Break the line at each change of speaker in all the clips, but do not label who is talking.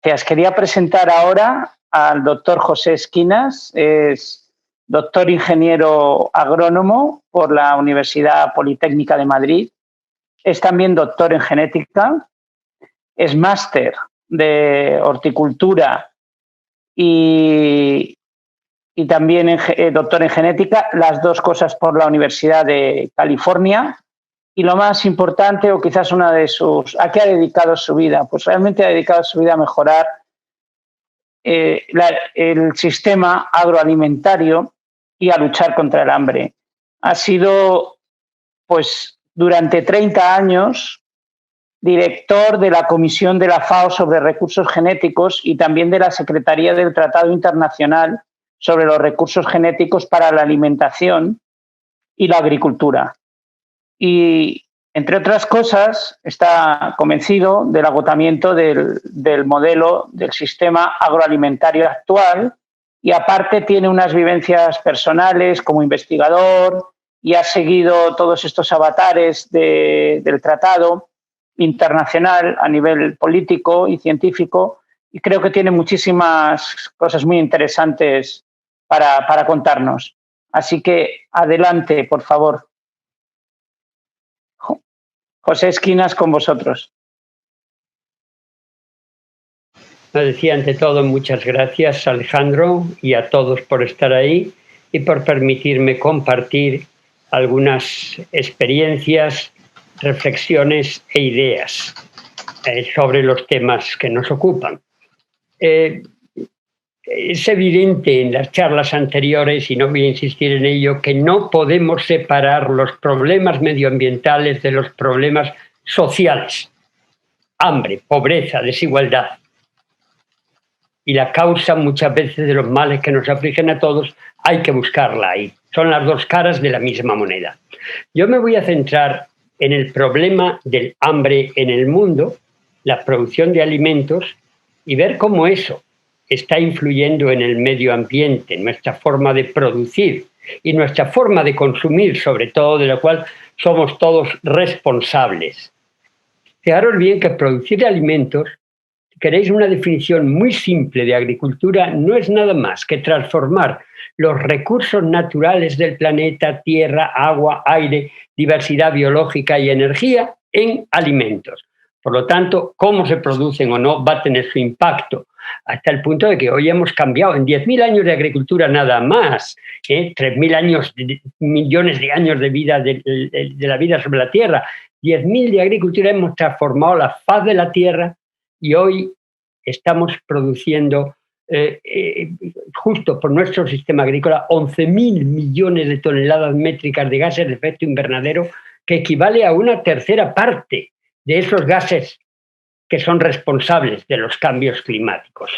Gracias. Quería presentar ahora al doctor José Esquinas. Es doctor ingeniero agrónomo por la Universidad Politécnica de Madrid. Es también doctor en genética. Es máster de horticultura y también doctor en genética, las dos cosas por la Universidad de California. Y lo más importante, o quizás una de sus... ¿A qué ha dedicado su vida? Pues realmente ha dedicado su vida a mejorar el sistema agroalimentario y a luchar contra el hambre. Ha sido, pues, durante 30 años director de la Comisión de la FAO sobre Recursos Genéticos y también de la Secretaría del Tratado Internacional sobre los Recursos Genéticos para la Alimentación y la Agricultura. Y, entre otras cosas, está convencido del agotamiento del modelo del sistema agroalimentario actual y, aparte, tiene unas vivencias personales como investigador y ha seguido todos estos avatares del tratado internacional a nivel político y científico, y creo que tiene muchísimas cosas muy interesantes para contarnos. Así que adelante, por favor. José Esquinas, con vosotros.
Decía, ante todo, muchas gracias, Alejandro, y a todos por estar ahí y por permitirme compartir algunas experiencias, reflexiones e ideas sobre los temas que nos ocupan. Es evidente en las charlas anteriores, y no voy a insistir en ello, que no podemos separar los problemas medioambientales de los problemas sociales. Hambre, pobreza, desigualdad. Y la causa muchas veces de los males que nos afligen a todos hay que buscarla ahí. Son las dos caras de la misma moneda. Yo me voy a centrar en el problema del hambre en el mundo, la producción de alimentos, y ver cómo eso está influyendo en el medio ambiente, en nuestra forma de producir y nuestra forma de consumir, sobre todo, de la cual somos todos responsables. Fijaros bien que producir alimentos, si queréis una definición muy simple de agricultura, no es nada más que transformar los recursos naturales del planeta, tierra, agua, aire, diversidad biológica y energía, en alimentos. Por lo tanto, cómo se producen o no va a tener su impacto, hasta el punto de que hoy hemos cambiado en 10.000 años de agricultura nada más, 3.000 años, millones de años de vida de la vida sobre la Tierra, 10.000 de agricultura hemos transformado la faz de la Tierra y hoy estamos produciendo, justo por nuestro sistema agrícola, 11.000 millones de toneladas métricas de gases de efecto invernadero, que equivale a una tercera parte de esos gases que son responsables de los cambios climáticos.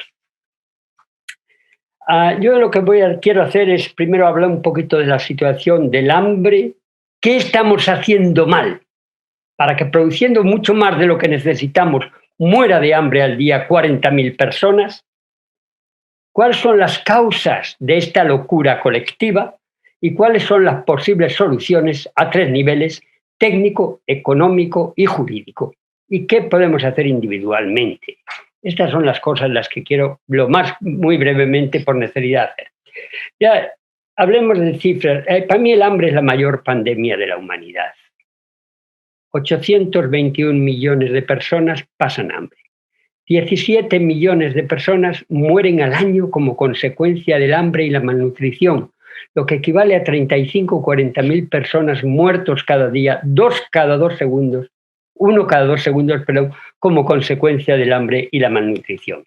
Yo lo que quiero hacer es primero hablar un poquito de la situación del hambre. ¿Qué estamos haciendo mal para que, produciendo mucho más de lo que necesitamos, muera de hambre al día 40.000 personas? ¿Cuáles son las causas de esta locura colectiva? ¿Y cuáles son las posibles soluciones a 3 niveles: técnico, económico y jurídico? ¿Y qué podemos hacer individualmente? Estas son las cosas las que quiero, muy brevemente, por necesidad, hacer. Ya, hablemos de cifras. Para mí el hambre es la mayor pandemia de la humanidad. 821 millones de personas pasan hambre. 17 millones de personas mueren al año como consecuencia del hambre y la malnutrición, lo que equivale a 35 o 40.000 personas muertos cada día, uno cada dos segundos, como consecuencia del hambre y la malnutrición.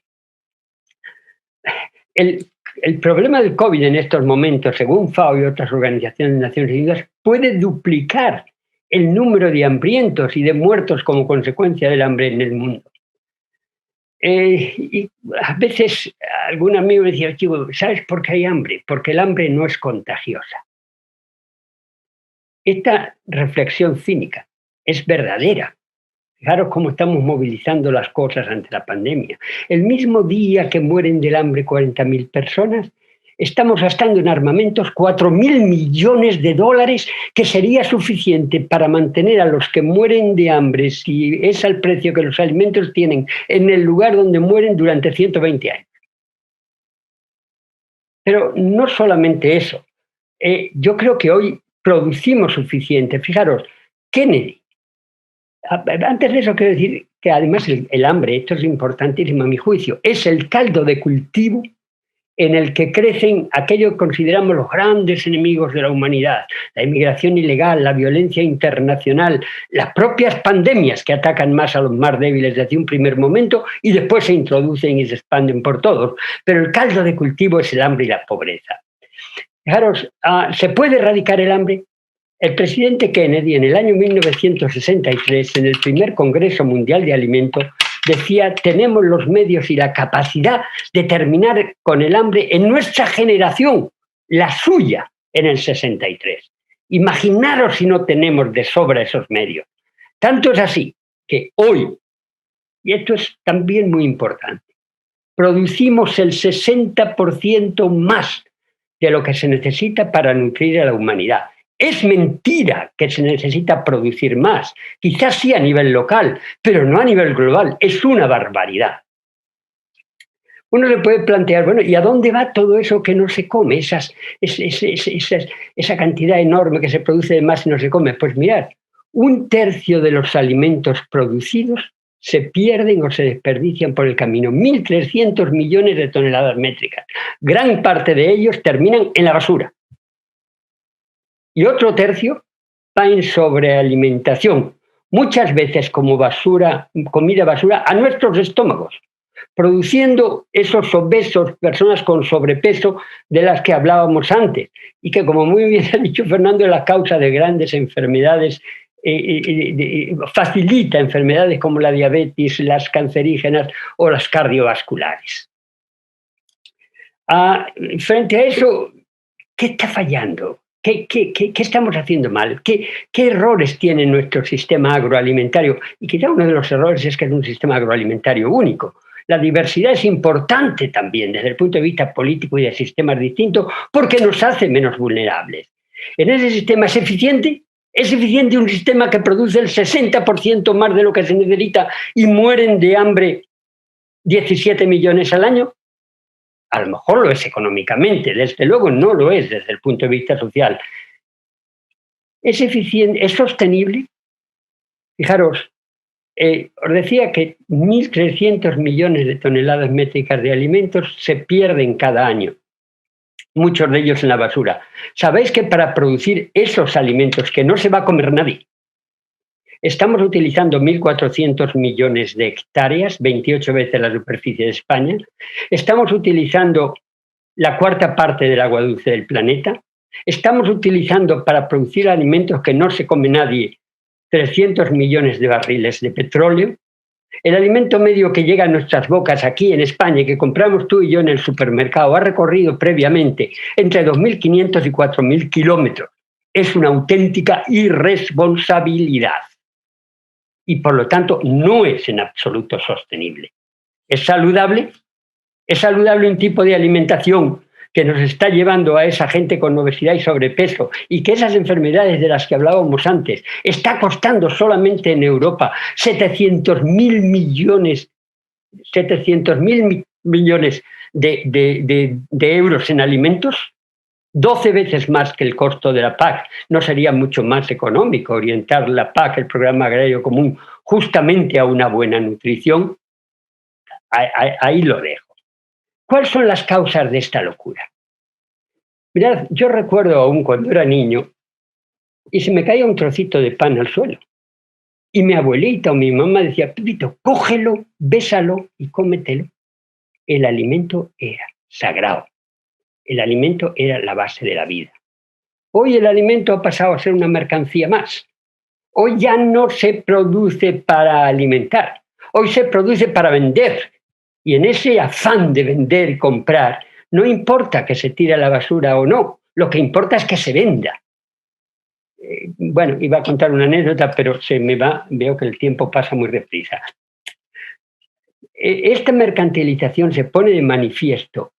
El problema del COVID en estos momentos, según FAO y otras organizaciones de Naciones Unidas, puede duplicar el número de hambrientos y de muertos como consecuencia del hambre en el mundo. Y a veces algún amigo me decía, chico, ¿sabes por qué hay hambre? Porque el hambre no es contagiosa. Esta reflexión cínica es verdadera. Fijaros cómo estamos movilizando las cosas ante la pandemia. El mismo día que mueren del hambre 40.000 personas, Estamos gastando en armamentos 4.000 millones de dólares, que sería suficiente para mantener a los que mueren de hambre, si es al precio que los alimentos tienen, en el lugar donde mueren durante 120 años. Pero no solamente eso. Yo creo que hoy producimos suficiente. Fijaros, Kennedy. Antes de eso quiero decir que además el hambre, esto es importantísimo a mi juicio, es el caldo de cultivo en el que crecen aquello que consideramos los grandes enemigos de la humanidad: la inmigración ilegal, la violencia internacional, las propias pandemias que atacan más a los más débiles desde un primer momento y después se introducen y se expanden por todos. Pero el caldo de cultivo es el hambre y la pobreza. Fijaros, ¿se puede erradicar el hambre? El presidente Kennedy, en el año 1963, en el primer Congreso Mundial de Alimentos, decía: tenemos los medios y la capacidad de terminar con el hambre en nuestra generación, la suya, en el 63. Imaginaros si no tenemos de sobra esos medios. Tanto es así que hoy, y esto es también muy importante, producimos el 60% más de lo que se necesita para nutrir a la humanidad. Es mentira que se necesita producir más, quizás sí a nivel local, pero no a nivel global. Es una barbaridad. Uno le puede plantear, bueno, ¿y a dónde va todo eso que no se come? Esa cantidad enorme que se produce de más y no se come. Pues mirad, 1/3 de los alimentos producidos se pierden o se desperdician por el camino. 1.300 millones de toneladas métricas. Gran parte de ellos terminan en la basura. Y otro tercio va en sobrealimentación, muchas veces como basura, comida basura, a nuestros estómagos, produciendo esos obesos, personas con sobrepeso de las que hablábamos antes, y que, como muy bien ha dicho Fernando, es la causa de grandes enfermedades, facilita enfermedades como la diabetes, las cancerígenas o las cardiovasculares. Frente a eso, ¿qué está fallando? ¿Qué estamos haciendo mal? ¿Qué errores tiene nuestro sistema agroalimentario? Y quizá uno de los errores es que es un sistema agroalimentario único. La diversidad es importante también desde el punto de vista político y de sistemas distintos, porque nos hace menos vulnerables. En ese sistema es eficiente un sistema que produce el 60% más de lo que se necesita y mueren de hambre 17 millones al año. A lo mejor lo es económicamente, desde luego no lo es desde el punto de vista social. ¿Es eficiente? ¿Es sostenible? Fijaros, os decía que 1.300 millones de toneladas métricas de alimentos se pierden cada año, muchos de ellos en la basura. ¿Sabéis que para producir esos alimentos que no se va a comer nadie, estamos utilizando 1.400 millones de hectáreas, 28 veces la superficie de España? Estamos utilizando la 1/4 parte del agua dulce del planeta. Estamos utilizando para producir alimentos que no se come nadie 300 millones de barriles de petróleo. El alimento medio que llega a nuestras bocas aquí en España y que compramos tú y yo en el supermercado ha recorrido previamente entre 2.500 y 4.000 kilómetros. Es una auténtica irresponsabilidad. Y por lo tanto no es en absoluto sostenible. ¿Es saludable? ¿Es saludable un tipo de alimentación que nos está llevando a esa gente con obesidad y sobrepeso, y que esas enfermedades de las que hablábamos antes está costando solamente en Europa 700.000 millones de euros en alimentos? 12 veces más que el costo de la PAC. ¿No sería mucho más económico orientar la PAC, el Programa Agrario Común, justamente a una buena nutrición? Ahí lo dejo. ¿Cuáles son las causas de esta locura? Mirad, yo recuerdo aún cuando era niño y se me caía un trocito de pan al suelo. Y mi abuelita o mi mamá decía: Pepito, cógelo, bésalo y cómetelo. El alimento era sagrado. El alimento era la base de la vida. Hoy el alimento ha pasado a ser una mercancía más. Hoy ya no se produce para alimentar. Hoy se produce para vender. Y en ese afán de vender y comprar, no importa que se tire a la basura o no, lo que importa es que se venda. Bueno, iba a contar una anécdota, pero se me va, veo que el tiempo pasa muy deprisa. Esta mercantilización se pone de manifiesto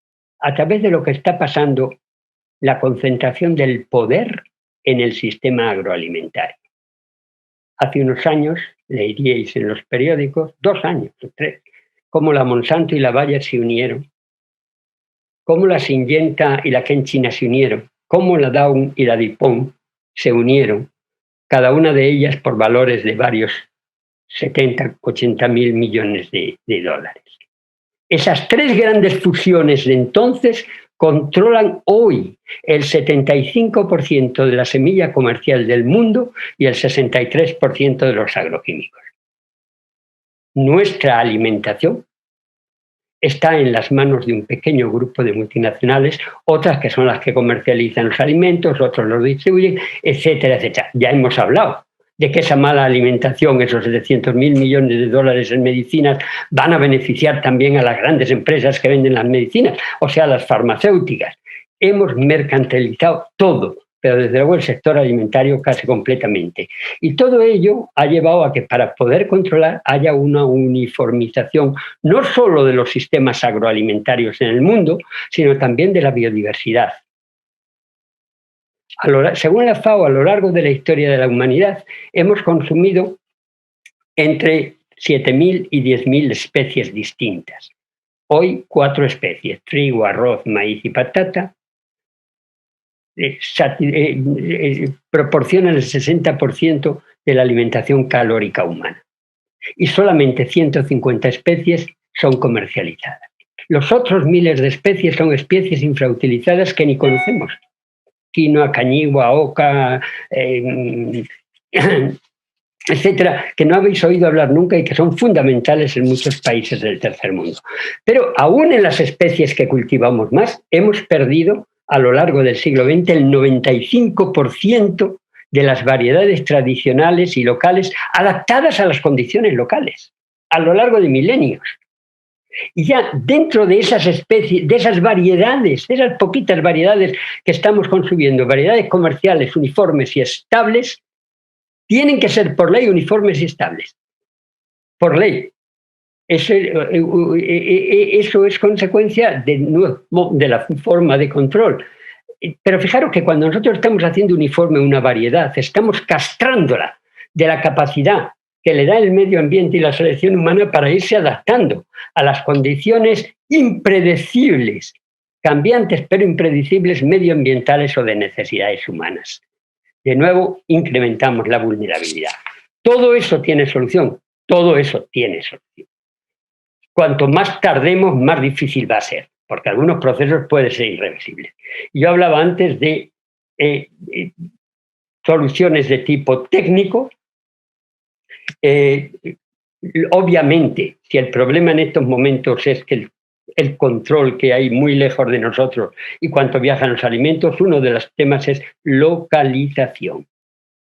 a través de lo que está pasando la concentración del poder en el sistema agroalimentario. Hace unos años, leeríais en los periódicos, 2 años o 3, cómo la Monsanto y la Bayer se unieron, cómo la Syngenta y la Kenshin se unieron, cómo la Dow y la DuPont se unieron, cada una de ellas por valores de varios 70, 80 mil millones de dólares. Esas 3 grandes fusiones de entonces controlan hoy el 75% de la semilla comercial del mundo y el 63% de los agroquímicos. Nuestra alimentación está en las manos de un pequeño grupo de multinacionales, otras que son las que comercializan los alimentos, otros los distribuyen, etcétera, etcétera. Ya hemos hablado de que esa mala alimentación, esos 700.000 millones de dólares en medicinas, van a beneficiar también a las grandes empresas que venden las medicinas, o sea, las farmacéuticas. Hemos mercantilizado todo, pero desde luego el sector alimentario casi completamente. Y todo ello ha llevado a que para poder controlar haya una uniformización no solo de los sistemas agroalimentarios en el mundo, sino también de la biodiversidad. Según la FAO, a lo largo de la historia de la humanidad, hemos consumido entre 7.000 y 10.000 especies distintas. Hoy 4 especies, trigo, arroz, maíz y patata, proporcionan el 60% de la alimentación calórica humana. Y solamente 150 especies son comercializadas. Los otros miles de especies son especies infrautilizadas que ni conocemos. Quinoa, cañigua, oca, etcétera, que no habéis oído hablar nunca y que son fundamentales en muchos países del tercer mundo. Pero aún en las especies que cultivamos más, hemos perdido a lo largo del siglo XX el 95% de las variedades tradicionales y locales adaptadas a las condiciones locales, a lo largo de milenios. Y ya dentro de esas especies, de esas variedades, de esas poquitas variedades que estamos consumiendo, variedades comerciales uniformes y estables, tienen que ser por ley uniformes y estables. Por ley. Eso es consecuencia de la forma de control. Pero fijaros que cuando nosotros estamos haciendo uniforme una variedad, estamos castrándola de la capacidad que le da el medio ambiente y la selección humana para irse adaptando a las condiciones impredecibles, cambiantes pero impredecibles medioambientales o de necesidades humanas. De nuevo, incrementamos la vulnerabilidad. Todo eso tiene solución, todo eso tiene solución. Cuanto más tardemos, más difícil va a ser, porque algunos procesos pueden ser irreversibles. Yo hablaba antes de soluciones de tipo técnico. Obviamente, si el problema en estos momentos es que el control que hay muy lejos de nosotros y cuánto viajan los alimentos, uno de los temas es localización,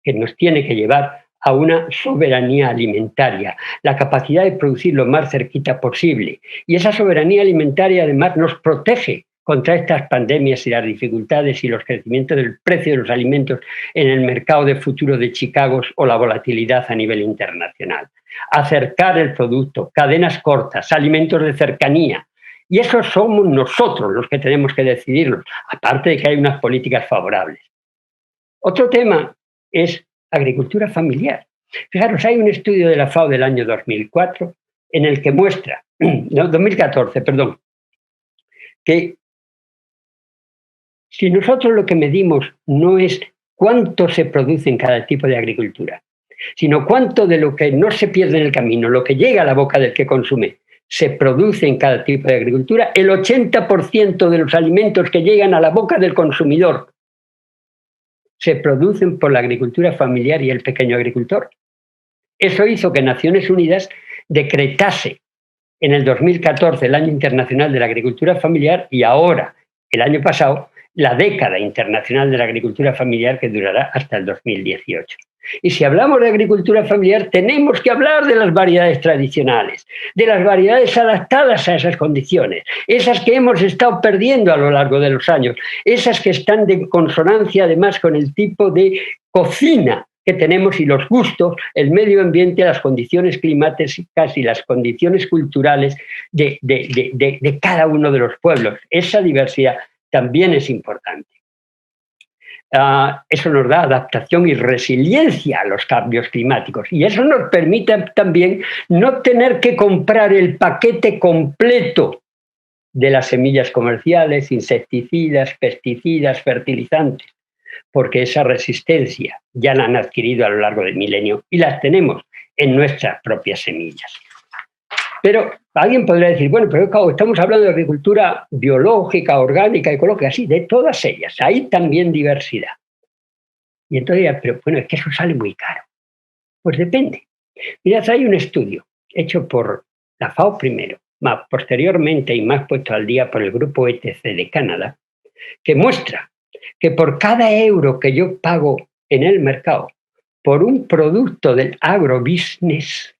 que nos tiene que llevar a una soberanía alimentaria, la capacidad de producir lo más cerquita posible. Y esa soberanía alimentaria además nos protege contra estas pandemias y las dificultades y los crecimientos del precio de los alimentos en el mercado de futuro de Chicago o la volatilidad a nivel internacional. Acercar el producto, cadenas cortas, alimentos de cercanía. Y eso somos nosotros los que tenemos que decidirlo, aparte de que hay unas políticas favorables. Otro tema es agricultura familiar. Fijaros, hay un estudio de la FAO del año 2004 en el que muestra, 2014, perdón, que si nosotros lo que medimos no es cuánto se produce en cada tipo de agricultura, sino cuánto de lo que no se pierde en el camino, lo que llega a la boca del que consume, se produce en cada tipo de agricultura, el 80% de los alimentos que llegan a la boca del consumidor se producen por la agricultura familiar y el pequeño agricultor. Eso hizo que Naciones Unidas decretase en el 2014 el Año Internacional de la Agricultura Familiar y ahora, el año pasado, la década internacional de la agricultura familiar que durará hasta el 2018. Y si hablamos de agricultura familiar, tenemos que hablar de las variedades tradicionales, de las variedades adaptadas a esas condiciones, esas que hemos estado perdiendo a lo largo de los años, esas que están de consonancia además con el tipo de cocina que tenemos y los gustos, el medio ambiente, las condiciones climáticas y las condiciones culturales de cada uno de los pueblos. Esa diversidad también es importante. Eso nos da adaptación y resiliencia a los cambios climáticos, y eso nos permite también no tener que comprar el paquete completo de las semillas comerciales, insecticidas, pesticidas, fertilizantes, porque esa resistencia ya la han adquirido a lo largo del milenio y las tenemos en nuestras propias semillas. Pero alguien podría decir, bueno, pero claro, estamos hablando de agricultura biológica, orgánica, ecológica, sí, de todas ellas, hay también diversidad. Y entonces dirá, pero bueno, es que eso sale muy caro. Pues depende. Mirad, hay un estudio hecho por la FAO primero, más posteriormente y más puesto al día por el grupo ETC de Canadá, que muestra que por cada euro que yo pago en el mercado por un producto del agrobusiness,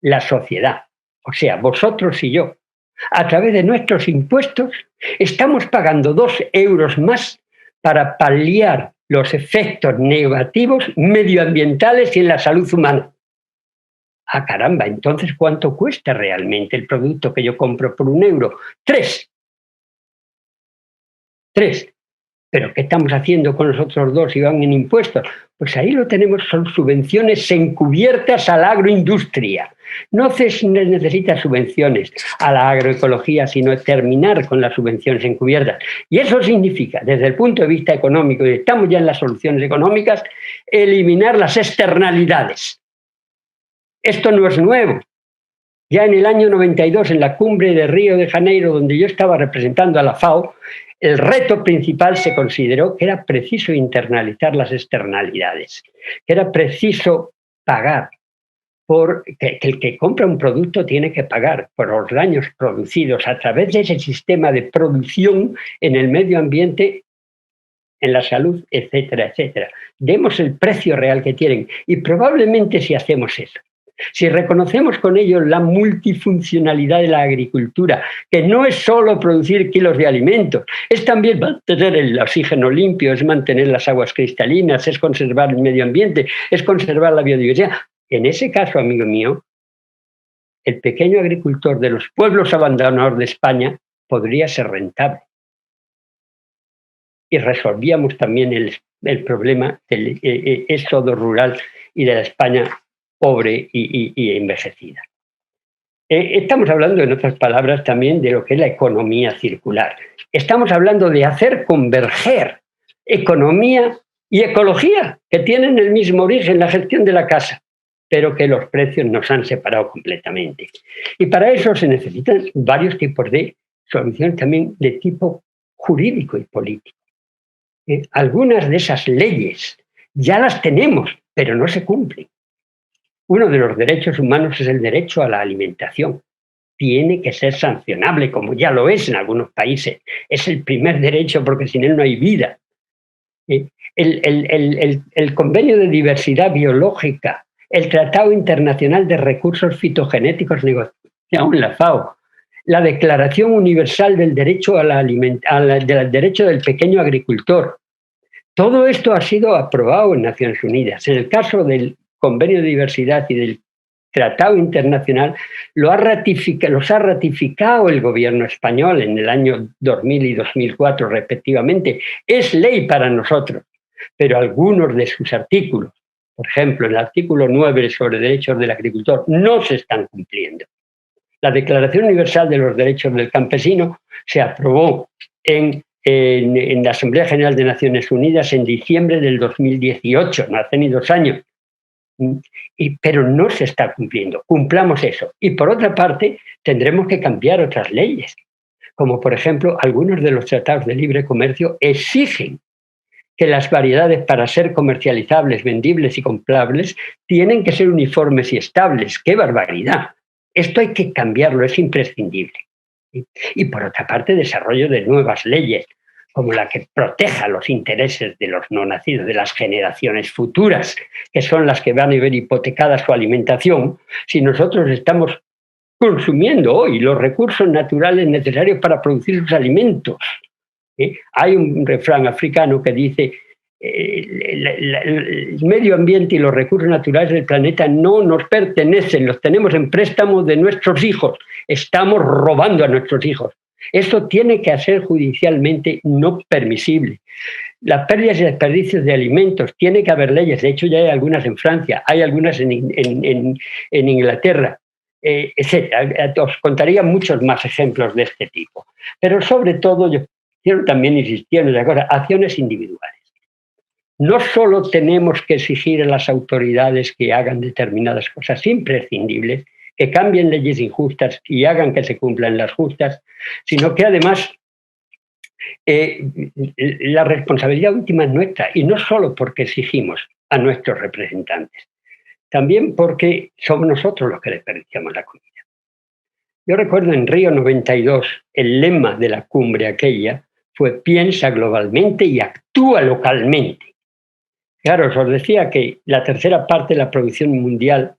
la sociedad, o sea, vosotros y yo, a través de nuestros impuestos, estamos pagando 2 euros más para paliar los efectos negativos medioambientales y en la salud humana. Ah, caramba, entonces, ¿cuánto cuesta realmente el producto que yo compro por 1 euro? 3. ¿Pero qué estamos haciendo con los otros 2 y van en impuestos? Pues ahí lo tenemos, son subvenciones encubiertas a la agroindustria. No se necesitan subvenciones a la agroecología, sino terminar con las subvenciones encubiertas. Y eso significa, desde el punto de vista económico, y estamos ya en las soluciones económicas, eliminar las externalidades. Esto no es nuevo. Ya en el año 92, en la cumbre de Río de Janeiro, donde yo estaba representando a la FAO, el reto principal se consideró que era preciso internalizar las externalidades, que era preciso pagar, que el que compra un producto tiene que pagar por los daños producidos a través de ese sistema de producción en el medio ambiente, en la salud, etcétera, etcétera. Demos el precio real que tienen, y probablemente si hacemos eso, si reconocemos con ello la multifuncionalidad de la agricultura, que no es solo producir kilos de alimentos, es también mantener el oxígeno limpio, es mantener las aguas cristalinas, es conservar el medio ambiente, es conservar la biodiversidad. En ese caso, amigo mío, el pequeño agricultor de los pueblos abandonados de España podría ser rentable. Y resolvíamos también el problema del éxodo rural y de la España pobre y envejecida. Estamos hablando, en otras palabras, también de lo que es la economía circular. Estamos hablando de hacer converger economía y ecología, que tienen el mismo origen, la gestión de la casa, pero que los precios nos han separado completamente. Y para eso se necesitan varios tipos de soluciones también de tipo jurídico y político. Algunas de esas leyes ya las tenemos, pero no se cumplen. Uno de los derechos humanos es el derecho a la alimentación. Tiene que ser sancionable, como ya lo es en algunos países. Es el primer derecho, porque sin él no hay vida. El Convenio de Diversidad Biológica, el Tratado Internacional de Recursos Fitogenéticos negociado en la FAO, la Declaración Universal del Derecho del Derecho del Pequeño Agricultor. Todo esto ha sido aprobado en Naciones Unidas. En el caso del Convenio de Diversidad y del Tratado Internacional, los ha ratificado el gobierno español en el año 2000 y 2004 respectivamente. Es ley para nosotros, pero algunos de sus artículos, por ejemplo, el artículo 9 sobre derechos del agricultor, no se están cumpliendo. La Declaración Universal de los Derechos del Campesino se aprobó en la Asamblea General de Naciones Unidas en diciembre del 2018, no hace ni 2 años. Pero no se está cumpliendo. Cumplamos eso. Y por otra parte, tendremos que cambiar otras leyes, como por ejemplo, algunos de los tratados de libre comercio exigen que las variedades, para ser comercializables, vendibles y comprables, tienen que ser uniformes y estables. ¡Qué barbaridad! Esto hay que cambiarlo, es imprescindible. Y por otra parte, desarrollo de nuevas leyes, como la que proteja los intereses de los no nacidos, de las generaciones futuras, que son las que van a ver hipotecada su alimentación, si nosotros estamos consumiendo hoy los recursos naturales necesarios para producir sus alimentos. Hay un refrán africano que dice el medio ambiente y los recursos naturales del planeta no nos pertenecen, los tenemos en préstamo de nuestros hijos, estamos robando a nuestros hijos. Eso tiene que ser judicialmente no permisible. Las pérdidas y desperdicios de alimentos, tiene que haber leyes, de hecho ya hay algunas en Francia, hay algunas en Inglaterra, etc. Os contaría muchos más ejemplos de este tipo. Pero sobre todo yo quiero también insistir en las acciones individuales. No solo tenemos que exigir a las autoridades que hagan determinadas cosas imprescindibles, que cambien leyes injustas y hagan que se cumplan las justas, sino que además la responsabilidad última es nuestra, y no solo porque exigimos a nuestros representantes, también porque somos nosotros los que desperdiciamos la comida. Yo recuerdo en Río 92, el lema de la cumbre aquella fue piensa globalmente y actúa localmente. Claro, os decía que la tercera parte de la producción mundial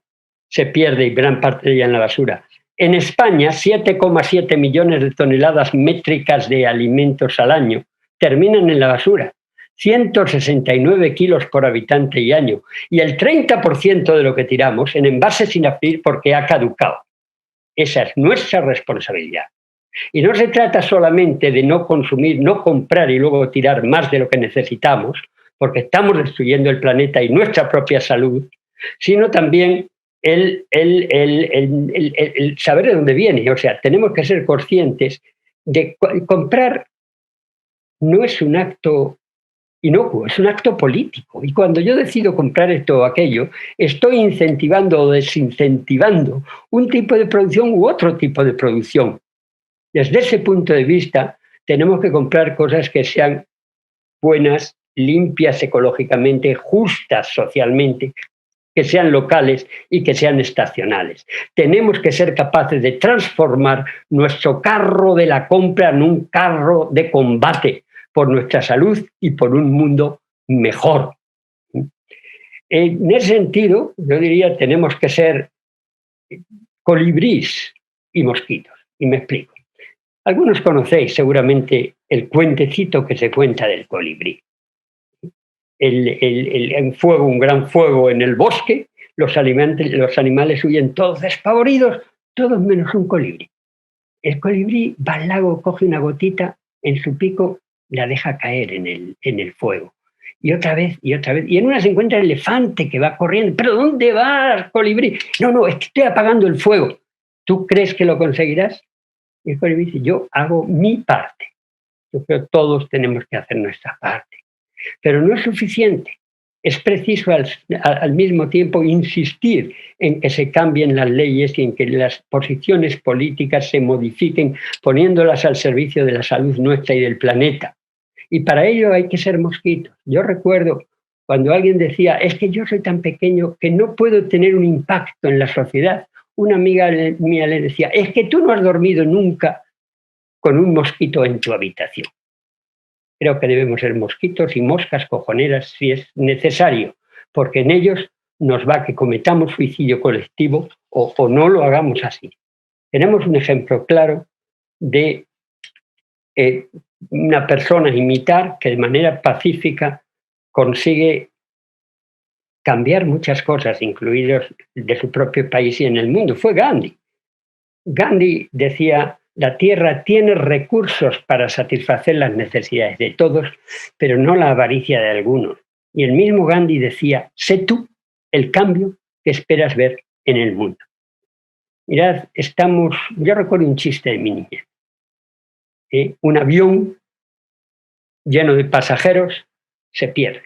se pierde y gran parte de ella en la basura. En España, 7,7 millones de toneladas métricas de alimentos al año terminan en la basura, 169 kilos por habitante y año, y el 30% de lo que tiramos en envases sin abrir porque ha caducado. Esa es nuestra responsabilidad. Y no se trata solamente de no consumir, no comprar y luego tirar más de lo que necesitamos, porque estamos destruyendo el planeta y nuestra propia salud, sino también el saber de dónde viene. O sea, tenemos que ser conscientes de que comprar no es un acto inocuo, es un acto político. Y cuando yo decido comprar esto o aquello, estoy incentivando o desincentivando un tipo de producción u otro tipo de producción. Desde ese punto de vista, tenemos que comprar cosas que sean buenas, limpias ecológicamente, justas socialmente, que sean locales y que sean estacionales. Tenemos que ser capaces de transformar nuestro carro de la compra en un carro de combate por nuestra salud y por un mundo mejor. En ese sentido, yo diría, tenemos que ser colibrís y mosquitos. Y me explico. Algunos conocéis seguramente el cuentecito que se cuenta del colibrí. Un gran fuego en el bosque, los animales huyen todos despavoridos, todos menos un colibrí. El colibrí va al lago, coge una gotita en su pico, la deja caer en el fuego. Y otra vez, y otra vez. Y en una se encuentra el elefante que va corriendo. ¿Pero dónde vas, colibrí? No, es que estoy apagando el fuego. ¿Tú crees que lo conseguirás? Y el colibrí dice, yo hago mi parte. Yo creo que todos tenemos que hacer nuestra parte. Pero no es suficiente. Es preciso al mismo tiempo insistir en que se cambien las leyes y en que las posiciones políticas se modifiquen poniéndolas al servicio de la salud nuestra y del planeta. Y para ello hay que ser mosquitos. Yo recuerdo cuando alguien decía, es que yo soy tan pequeño que no puedo tener un impacto en la sociedad. Una amiga mía le decía, es que tú no has dormido nunca con un mosquito en tu habitación. Creo que debemos ser mosquitos y moscas cojoneras si es necesario, porque en ellos nos va que cometamos suicidio colectivo o no lo hagamos así. Tenemos un ejemplo claro de una persona imitar que de manera pacífica consigue cambiar muchas cosas, incluidos de su propio país y en el mundo. Fue Gandhi. Gandhi decía, la tierra tiene recursos para satisfacer las necesidades de todos, pero no la avaricia de algunos. Y el mismo Gandhi decía, sé tú el cambio que esperas ver en el mundo. Mirad, yo recuerdo un chiste de mi niña. Un avión lleno de pasajeros se pierde.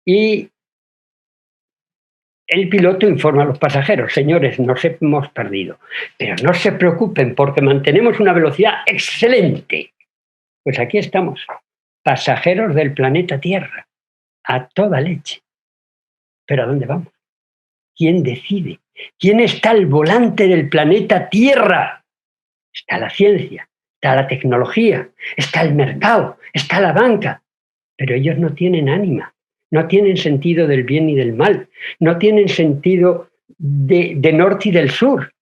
Y el piloto informa a los pasajeros, señores, nos hemos perdido, pero no se preocupen porque mantenemos una velocidad excelente. Pues aquí estamos, pasajeros del planeta Tierra, a toda leche. ¿Pero a dónde vamos? ¿Quién decide? ¿Quién está al volante del planeta Tierra? Está la ciencia, está la tecnología, está el mercado, está la banca, pero ellos no tienen ánima. No tienen sentido del bien y del mal, no tienen sentido de norte y del sur.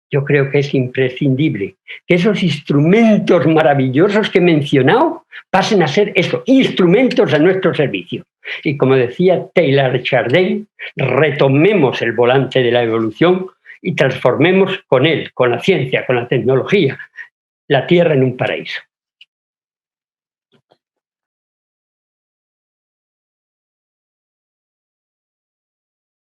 yo creo que es imprescindible que esos instrumentos maravillosos que he mencionado pasen a ser eso, instrumentos a nuestro servicio. Y como decía Taylor Chardin, retomemos el volante de la evolución y transformemos con él, con la ciencia, con la tecnología, la Tierra en un paraíso.